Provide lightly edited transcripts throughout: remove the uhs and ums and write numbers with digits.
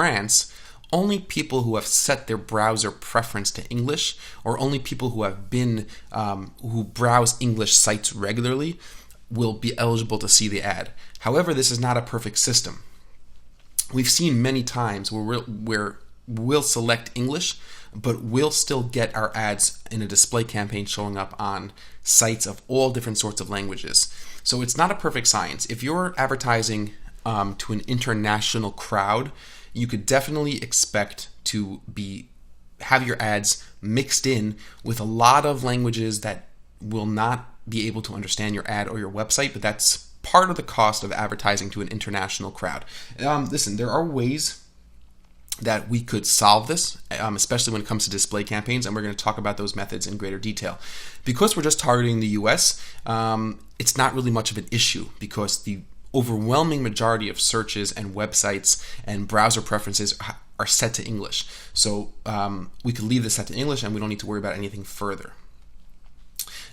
France, only people who have set their browser preference to English, or only people who have been who browse English sites regularly, will be eligible to see the ad. However, this is not a perfect system. We've seen many times where we'll select English, but we'll still get our ads in a display campaign showing up on sites of all different sorts of languages. So it's not a perfect science. If you're advertising to an international crowd, you could definitely expect to have your ads mixed in with a lot of languages that will not be able to understand your ad or your website, but that's part of the cost of advertising to an international crowd. Listen, there are ways that we could solve this, especially when it comes to display campaigns, and we're going to talk about those methods in greater detail. Because we're just targeting the US, it's not really much of an issue because the overwhelming majority of searches and websites and browser preferences are set to English. So we could leave this set to English and we don't need to worry about anything further.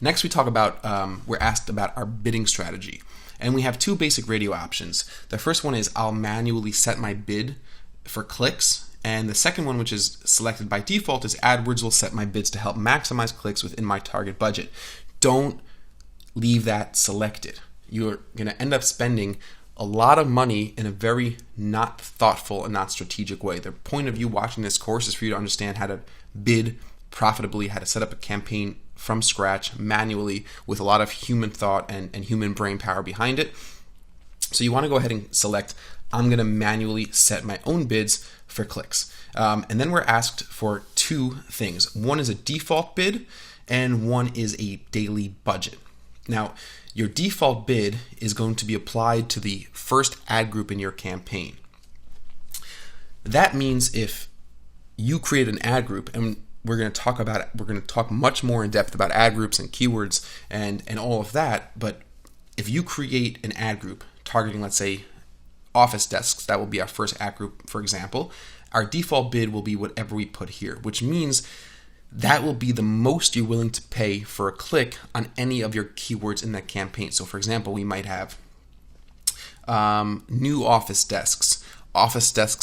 Next, we talk about, we're asked about our bidding strategy. And we have two basic radio options. The first one is I'll manually set my bid for clicks. And the second one, which is selected by default, is AdWords will set my bids to help maximize clicks within my target budget. Don't leave that selected. You're going to end up spending a lot of money in a very not thoughtful and not strategic way. The point of you watching this course is for you to understand how to bid profitably, how to set up a campaign from scratch manually with a lot of human thought and human brain power behind it. So you want to go ahead and select, I'm going to manually set my own bids for clicks. And then we're asked for two things. One is a default bid and one is a daily budget. Now, your default bid is going to be applied to the first ad group in your campaign. That means if you create an ad group, and we're going to talk much more in depth about ad groups and keywords and all of that, but if you create an ad group targeting, let's say, office desks, that will be our first ad group, for example, our default bid will be whatever we put here, which means that will be the most you're willing to pay for a click on any of your keywords in that campaign. So for example, we might have new office desks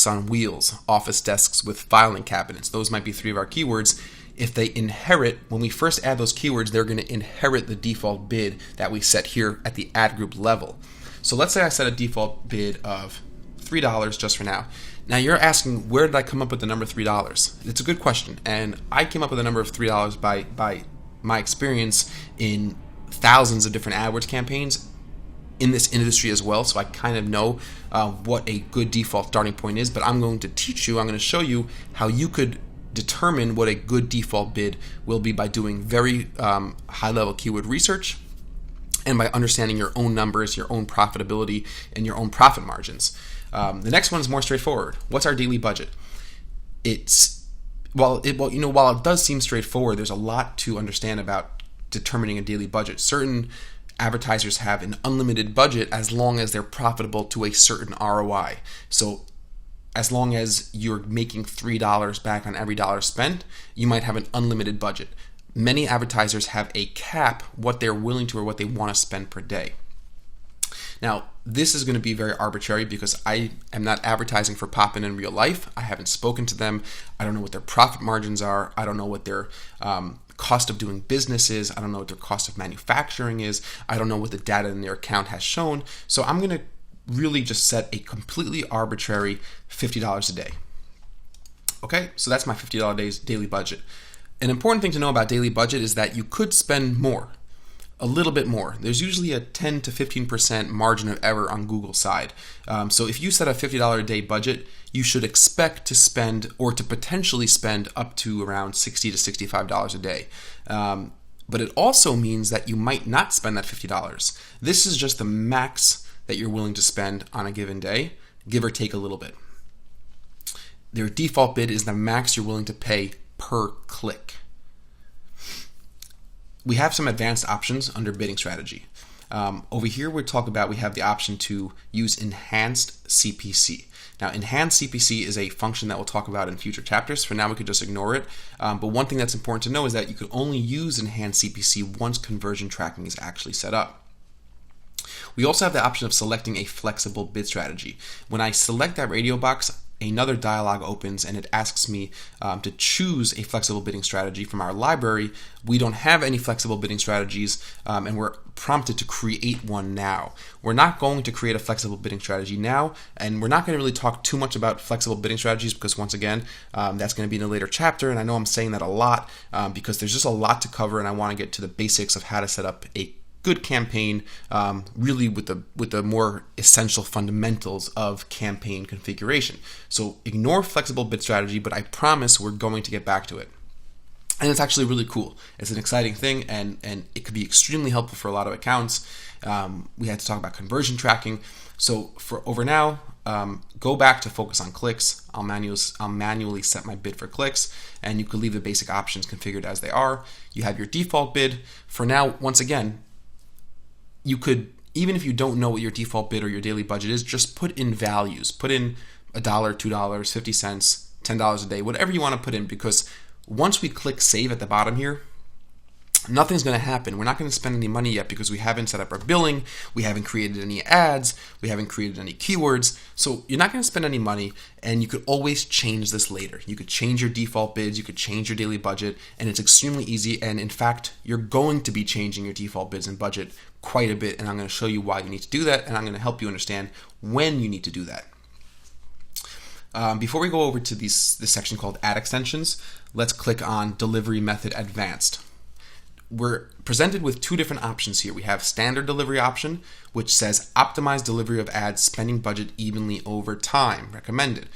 on wheels, office desks with filing cabinets. Those might be three of our keywords. If they inherit, when we first add those keywords, they're going to inherit the default bid that we set here at the ad group level. So let's say I set a default bid of $3 just for now. Now you're asking, where did I come up with the number $3? It's a good question, and I came up with the number of $3 by my experience in thousands of different AdWords campaigns in this industry as well, so I kind of know what a good default starting point is, but I'm going to show you how you could determine what a good default bid will be by doing very high-level keyword research and by understanding your own numbers, your own profitability, and your own profit margins. The next one is more straightforward. What's our daily budget? While it does seem straightforward, there's a lot to understand about determining a daily budget. Certain advertisers have an unlimited budget as long as they're profitable to a certain ROI. So as long as you're making $3 back on every dollar spent, you might have an unlimited budget. Many advertisers have a cap what they're willing to or what they want to spend per day. Now, this is going to be very arbitrary because I am not advertising for Poppin in real life. I haven't spoken to them. I don't know what their profit margins are. I don't know what their cost of doing business is. I don't know what their cost of manufacturing is. I don't know what the data in their account has shown. So I'm going to really just set a completely arbitrary $50 a day. Okay, so that's my $50 daily budget. An important thing to know about daily budget is that you could spend more. A little bit more. There's usually a 10 to 15% margin of error on Google's side. So if you set a $50 a day budget, you should expect to spend or to potentially spend up to around $60 to $65 a day. But it also means that you might not spend that $50. This is just the max that you're willing to spend on a given day, give or take a little bit. Their default bid is the max you're willing to pay per click. We have some advanced options under bidding strategy. Over here, we have the option to use enhanced CPC. Now, enhanced CPC is a function that we'll talk about in future chapters. For now, we could just ignore it. But one thing that's important to know is that you could only use enhanced CPC once conversion tracking is actually set up. We also have the option of selecting a flexible bid strategy. When I select that radio box, another dialog opens and it asks me to choose a flexible bidding strategy from our library. We don't have any flexible bidding strategies, and we're prompted to create one now. We're not going to create a flexible bidding strategy now, and we're not going to really talk too much about flexible bidding strategies because, once again, that's going to be in a later chapter, and I know I'm saying that a lot because there's just a lot to cover, and I want to get to the basics of how to set up a good campaign, really with the more essential fundamentals of campaign configuration. So ignore flexible bid strategy, but I promise we're going to get back to it. And it's actually really cool. It's an exciting thing, and it could be extremely helpful for a lot of accounts. We had to talk about conversion tracking. So for over now, go back to focus on clicks. I'll manually set my bid for clicks, and you could leave the basic options configured as they are. You have your default bid. For now, once again, you could, even if you don't know what your default bid or your daily budget is, just put in values. Put in $1, $2, 50 cents, $10 a day, whatever you want to put in, because once we click save at the bottom here, nothing's going to happen. We're not going to spend any money yet because we haven't set up our billing, we haven't created any ads, we haven't created any keywords. So you're not going to spend any money, and you could always change this later. You could change your default bids, you could change your daily budget, and it's extremely easy. And in fact, you're going to be changing your default bids and budget quite a bit, and I'm going to show you why you need to do that, and I'm going to help you understand when you need to do that. Before we go over to this section called Ad Extensions, let's click on Delivery Method Advanced. We're presented with two different options here. We have Standard Delivery option, which says optimize delivery of ads, spending budget evenly over time, recommended.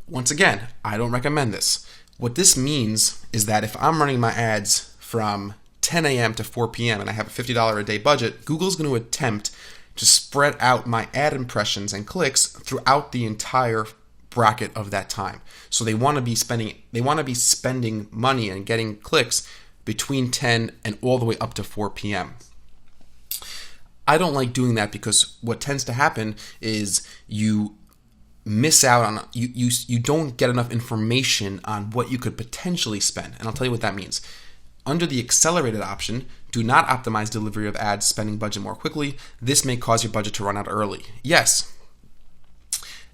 Once again, I don't recommend this. What this means is that if I'm running my ads from 10 a.m. to 4 p.m. and I have a $50 a day budget, Google's going to attempt to spread out my ad impressions and clicks throughout the entire bracket of that time. So they want to be spending money and getting clicks between 10 and all the way up to 4 p.m. I don't like doing that because what tends to happen is you miss out on, you don't get enough information on what you could potentially spend. And I'll tell you what that means. Under the accelerated option, do not optimize delivery of ads, spending budget more quickly. This may cause your budget to run out early. Yes,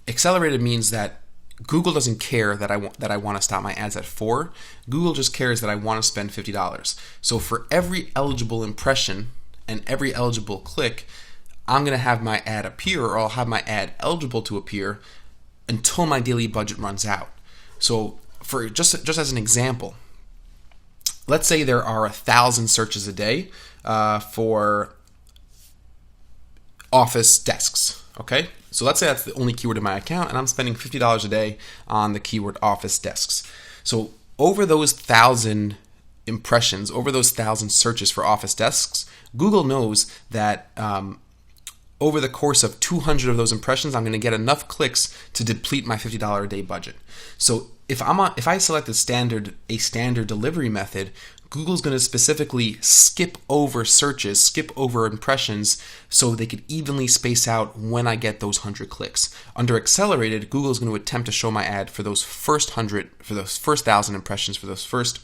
accelerated means that Google doesn't care that I want to stop my ads at 4. Google just cares that I want to spend $50. So for every eligible impression and every eligible click, I'm going to have my ad appear, or I'll have my ad eligible to appear until my daily budget runs out. So for just as an example, let's say there are 1,000 searches a day for office desks. Okay, so let's say that's the only keyword in my account, and I'm spending $50 a day on the keyword office desks. So over those 1,000 impressions, over those 1,000 searches for office desks, Google knows that over the course of 200 of those impressions, I'm going to get enough clicks to deplete my $50 a day budget. So if I select a standard delivery method, Google's going to specifically skip over searches, skip over impressions, so they could evenly space out when I get those 100 clicks. Under accelerated, Google's going to attempt to show my ad for those first 100, for those first 1,000 impressions, for those first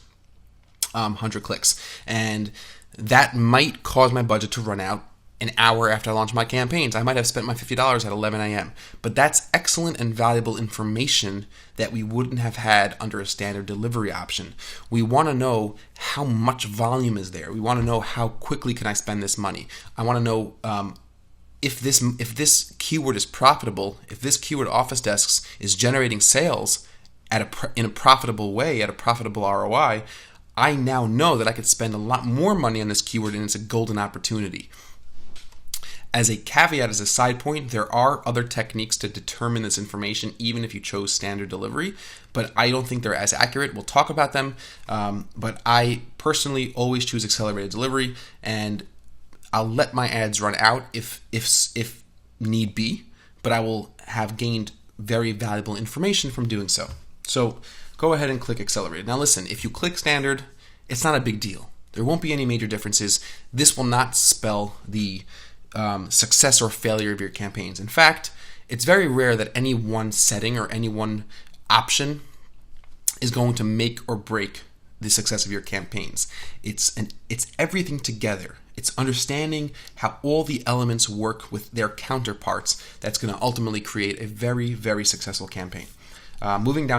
100 clicks. And that might cause my budget to run out an hour after I launch my campaigns. I might have spent my $50 at 11 a.m. But that's excellent and valuable information that we wouldn't have had under a standard delivery option. We want to know how much volume is there. We want to know how quickly can I spend this money. I want to know if this keyword is profitable, if this keyword office desks is generating sales in a profitable way, at a profitable ROI. I now know that I could spend a lot more money on this keyword, and it's a golden opportunity. As a caveat, as a side point, there are other techniques to determine this information, even if you chose standard delivery, but I don't think they're as accurate. We'll talk about them, but I personally always choose accelerated delivery, and I'll let my ads run out if need be, but I will have gained very valuable information from doing so. So go ahead and click accelerated. Now listen, if you click standard, it's not a big deal. There won't be any major differences. This will not spell the success or failure of your campaigns. In fact, it's very rare that any one setting or any one option is going to make or break the success of your campaigns. It's everything together. It's understanding how all the elements work with their counterparts that's going to ultimately create a very, very successful campaign. Moving down